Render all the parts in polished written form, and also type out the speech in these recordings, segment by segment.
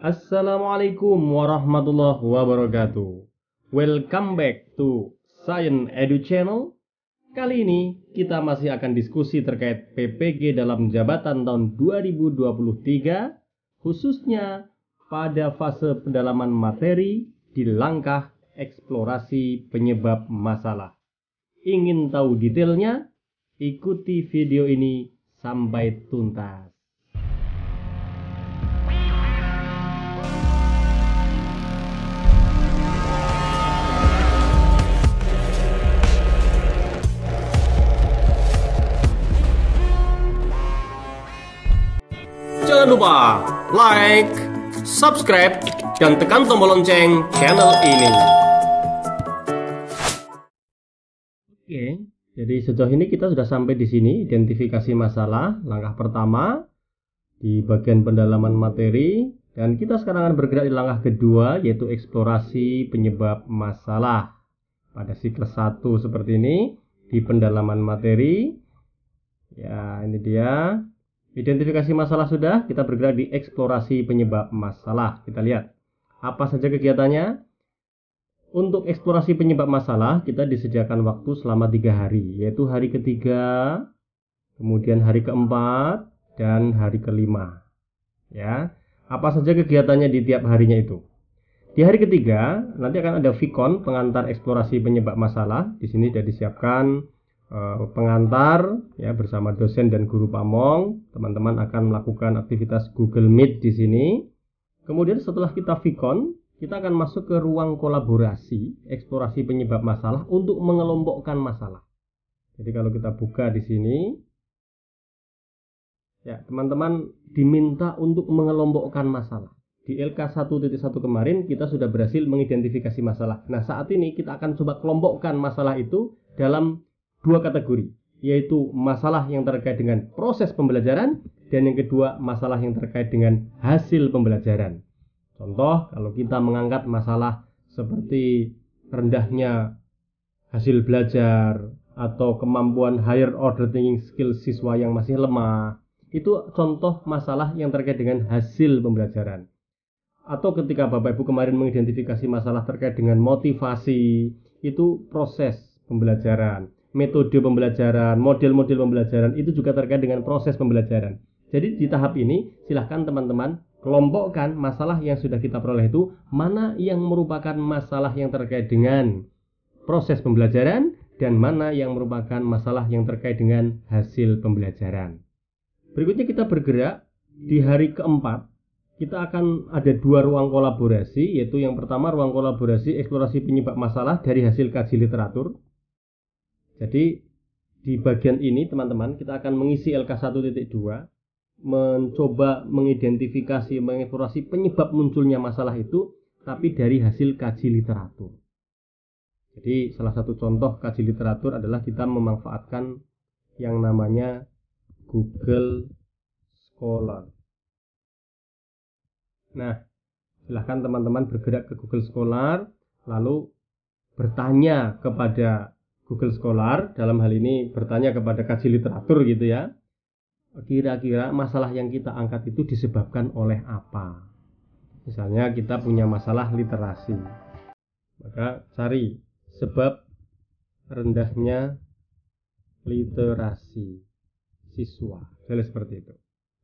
Assalamualaikum warahmatullahi wabarakatuh. Welcome back to Science Edu Channel. Kali ini kita masih akan diskusi terkait PPG dalam jabatan tahun 2023, khususnya pada fase pendalaman materi di langkah eksplorasi penyebab masalah. Ingin tahu detailnya? Ikuti video ini sampai tuntas. Jangan lupa like, subscribe, dan tekan tombol lonceng channel ini. Oke, jadi sejauh ini kita sudah sampai di sini, identifikasi masalah, langkah pertama di bagian pendalaman materi, dan kita sekarang akan bergerak di langkah kedua, yaitu eksplorasi penyebab masalah. Pada siklus 1 seperti ini, di pendalaman materi, ya ini dia. Identifikasi masalah sudah, kita bergerak di eksplorasi penyebab masalah. Kita lihat apa saja kegiatannya. Untuk eksplorasi penyebab masalah, kita disediakan waktu selama 3 hari, yaitu hari ketiga, kemudian hari keempat, dan hari kelima. Ya, apa saja kegiatannya di tiap harinya itu. Di hari ketiga, nanti akan ada Vikon, pengantar eksplorasi penyebab masalah. Di sini sudah disiapkan pengantar ya bersama dosen dan guru pamong. Teman-teman akan melakukan aktivitas Google Meet di sini. Kemudian setelah kita Vikon, kita akan masuk ke ruang kolaborasi eksplorasi penyebab masalah untuk mengelompokkan masalah. Jadi kalau kita buka di sini, ya teman-teman diminta untuk mengelompokkan masalah. Di LK 1.1 kemarin kita sudah berhasil mengidentifikasi masalah. Nah saat ini kita akan coba kelompokkan masalah itu dalam 2 kategori, yaitu masalah yang terkait dengan proses pembelajaran dan yang kedua masalah yang terkait dengan hasil pembelajaran. Contoh, kalau kita mengangkat masalah seperti rendahnya hasil belajar atau kemampuan higher order thinking skill siswa yang masih lemah, itu contoh masalah yang terkait dengan hasil pembelajaran. Atau ketika Bapak Ibu kemarin mengidentifikasi masalah terkait dengan motivasi, itu proses pembelajaran. Metode pembelajaran, model-model pembelajaran itu juga terkait dengan proses pembelajaran. Jadi di tahap ini silahkan teman-teman kelompokkan masalah yang sudah kita peroleh itu, mana yang merupakan masalah yang terkait dengan proses pembelajaran dan mana yang merupakan masalah yang terkait dengan hasil pembelajaran. Berikutnya kita bergerak di hari keempat. Kita akan ada 2 ruang kolaborasi, yaitu yang pertama ruang kolaborasi eksplorasi penyebab masalah dari hasil kaji literatur. Jadi di bagian ini teman-teman kita akan mengisi LK 1.2, mencoba mengidentifikasi, mengeksplorasi penyebab munculnya masalah itu, tapi dari hasil kaji literatur. Jadi salah satu contoh kaji literatur adalah kita memanfaatkan yang namanya Google Scholar. Nah, silahkan teman-teman bergerak ke Google Scholar, lalu bertanya kepada Google Scholar, dalam hal ini bertanya kepada kaji literatur gitu ya. Kira-kira masalah yang kita angkat itu disebabkan oleh apa? Misalnya kita punya masalah literasi. Maka cari sebab rendahnya literasi siswa. Misalnya seperti itu.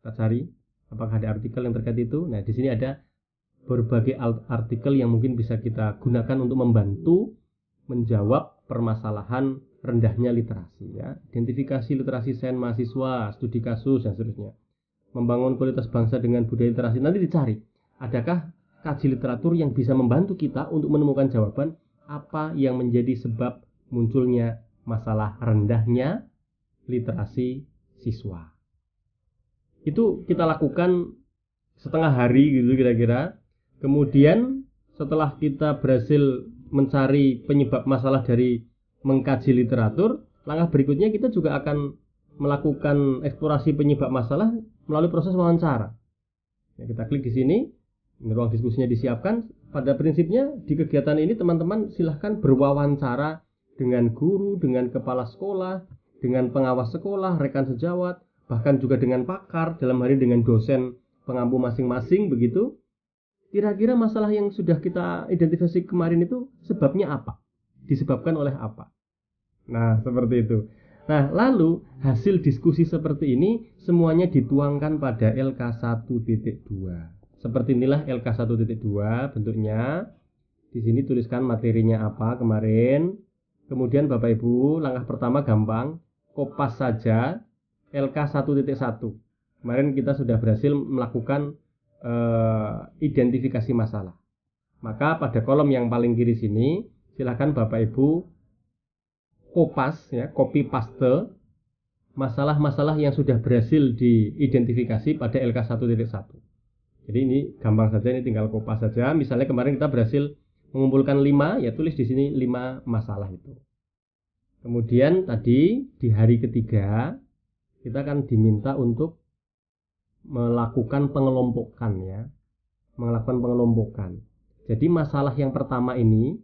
Kita cari apakah ada artikel yang terkait itu. Nah, di sini ada berbagai artikel yang mungkin bisa kita gunakan untuk membantu menjawab permasalahan rendahnya literasi ya. Identifikasi literasi sains mahasiswa, studi kasus dan seterusnya. Membangun kualitas bangsa dengan budaya literasi. Nanti dicari, adakah kaji literatur yang bisa membantu kita untuk menemukan jawaban apa yang menjadi sebab munculnya masalah rendahnya literasi siswa. Itu kita lakukan setengah hari gitu kira-kira. Kemudian setelah kita berhasil mencari penyebab masalah dari mengkaji literatur, langkah berikutnya kita juga akan melakukan eksplorasi penyebab masalah melalui proses wawancara. Ya, kita klik di sini, ruang diskusinya disiapkan. Pada prinsipnya di kegiatan ini teman-teman silahkan berwawancara dengan guru, dengan kepala sekolah, dengan pengawas sekolah, rekan sejawat, bahkan juga dengan pakar, dalam hal ini dengan dosen pengampu masing-masing begitu. Kira-kira masalah yang sudah kita identifikasi kemarin itu sebabnya apa? Disebabkan oleh apa? Nah, seperti itu. Nah, lalu hasil diskusi seperti ini semuanya dituangkan pada LK1.2. Seperti inilah LK1.2 bentuknya. Di sini tuliskan materinya apa kemarin. Kemudian Bapak Ibu, langkah pertama gampang, kopas saja LK1.1. Kemarin kita sudah berhasil melakukan identifikasi masalah. Maka pada kolom yang paling kiri sini, silakan Bapak Ibu kopas ya, copy paste masalah-masalah yang sudah berhasil diidentifikasi pada LK1.1. Jadi ini gampang saja, ini tinggal kopas saja. Misalnya kemarin kita berhasil mengumpulkan 5, ya tulis di sini 5 masalah itu. Kemudian tadi di hari ketiga kita akan diminta untuk melakukan pengelompokan ya. Melakukan pengelompokan. Jadi masalah yang pertama ini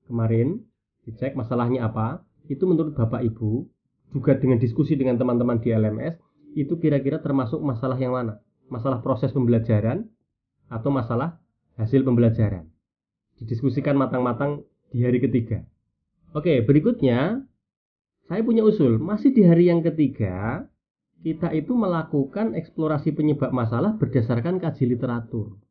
kemarin dicek masalahnya apa, itu menurut Bapak Ibu juga dengan diskusi dengan teman-teman di LMS itu kira-kira termasuk masalah yang mana? Masalah proses pembelajaran atau masalah hasil pembelajaran. Didiskusikan matang-matang di hari ketiga. Oke, berikutnya saya punya usul, masih di hari yang ketiga kita itu melakukan eksplorasi penyebab masalah berdasarkan kaji literatur.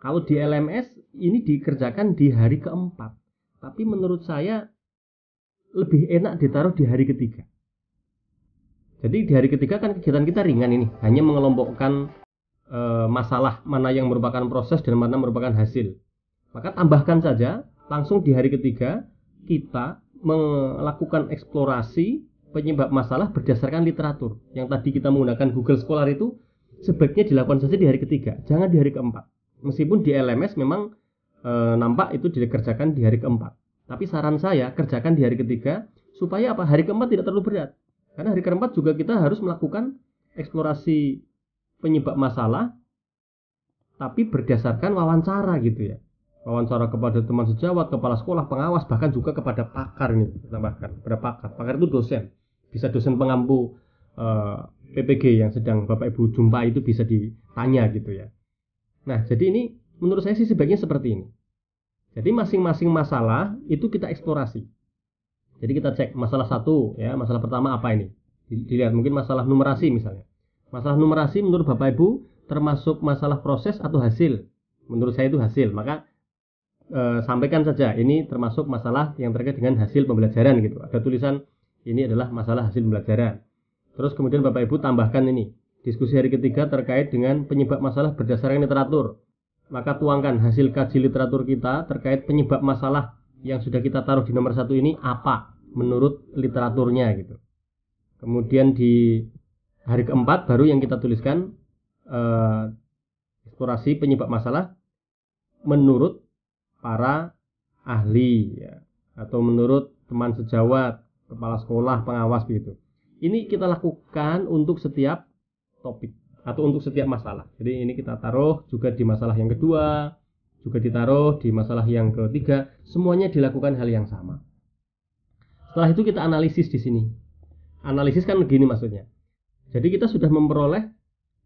Kalau di LMS ini dikerjakan di hari keempat, tapi menurut saya lebih enak ditaruh di hari ketiga. Jadi di hari ketiga kan kegiatan kita ringan ini, hanya mengelompokkan masalah mana yang merupakan proses dan mana merupakan hasil. Maka tambahkan saja langsung di hari ketiga kita melakukan eksplorasi penyebab masalah berdasarkan literatur. Yang tadi kita menggunakan Google Scholar itu sebaiknya dilakukan saja di hari ketiga, jangan di hari keempat. Meskipun di LMS memang nampak itu dikerjakan di hari keempat. Tapi saran saya kerjakan di hari ketiga supaya apa? Hari keempat tidak terlalu berat. Karena hari keempat juga kita harus melakukan eksplorasi penyebab masalah tapi berdasarkan wawancara gitu ya. Wawancara kepada teman sejawat, kepala sekolah, pengawas, bahkan juga kepada pakar ini tambahkan. Kepada pakar. Pakar itu dosen. Bisa dosen pengampu PPG yang sedang Bapak Ibu jumpa itu bisa ditanya gitu ya. Nah, jadi ini menurut saya sih sebaiknya seperti ini. Jadi masing-masing masalah itu kita eksplorasi. Jadi kita cek masalah satu ya, masalah pertama apa ini? Dilihat mungkin masalah numerasi misalnya. Masalah numerasi menurut Bapak Ibu termasuk masalah proses atau hasil? Menurut saya itu hasil. Maka sampaikan saja ini termasuk masalah yang terkait dengan hasil pembelajaran gitu. Ada tulisan ini adalah masalah hasil pembelajaran. Terus kemudian Bapak Ibu tambahkan ini diskusi hari ketiga terkait dengan penyebab masalah berdasarkan literatur. Maka tuangkan hasil kaji literatur kita terkait penyebab masalah yang sudah kita taruh di nomor 1 ini apa menurut literaturnya gitu. Kemudian di hari keempat baru yang kita tuliskan eksplorasi penyebab masalah menurut para ahli ya, atau menurut teman sejawat, kepala sekolah, pengawas begitu. Ini kita lakukan untuk setiap topik atau untuk setiap masalah. Jadi ini kita taruh juga di masalah yang kedua, juga ditaruh di masalah yang ketiga, semuanya dilakukan hal yang sama. Setelah itu kita analisis di sini. Analisis kan begini maksudnya. Jadi kita sudah memperoleh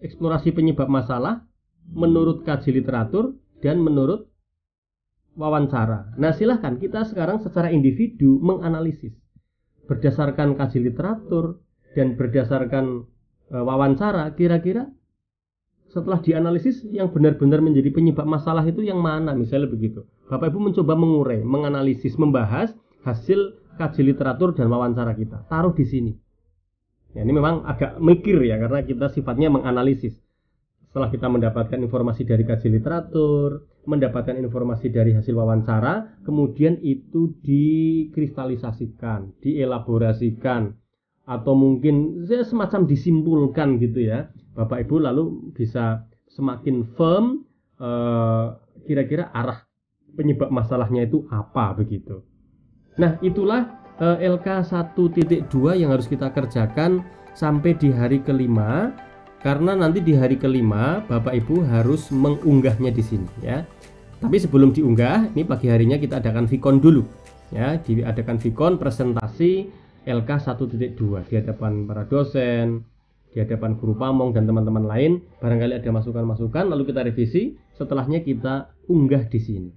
eksplorasi penyebab masalah menurut kaji literatur dan menurut wawancara. Nah, silahkan kita sekarang secara individu menganalisis berdasarkan kaji literatur dan berdasarkan wawancara, kira-kira setelah dianalisis yang benar-benar menjadi penyebab masalah itu yang mana, misalnya begitu. Bapak Ibu mencoba mengurai, menganalisis, membahas hasil kaji literatur dan wawancara kita. Taruh di sini. Ya, ini memang agak mikir ya, karena kita sifatnya menganalisis. Setelah kita mendapatkan informasi dari kaji literatur, mendapatkan informasi dari hasil wawancara, kemudian itu dikristalisasikan, dielaborasikan, atau mungkin semacam disimpulkan gitu ya. Bapak Ibu lalu bisa semakin firm kira-kira arah penyebab masalahnya itu apa begitu. Nah, itulah LK1.2 yang harus kita kerjakan sampai di hari kelima. Karena nanti di hari kelima Bapak Ibu harus mengunggahnya di sini ya. Tapi sebelum diunggah, ini pagi harinya kita adakan Vicon dulu ya, diadakan Vicon presentasi LK1.2 di hadapan para dosen, di hadapan guru pamong dan teman-teman lain. Barangkali ada masukan-masukan lalu kita revisi. setelahnya kita unggah di sini.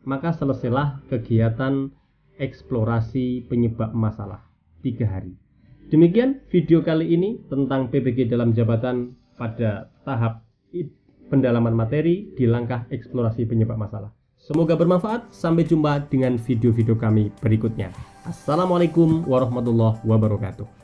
Maka selesailah kegiatan eksplorasi penyebab masalah 3 hari. Demikian video kali ini tentang PPG dalam jabatan pada tahap pendalaman materi di langkah eksplorasi penyebab masalah. Semoga bermanfaat. Sampai jumpa dengan video-video kami berikutnya. Assalamualaikum warahmatullahi wabarakatuh.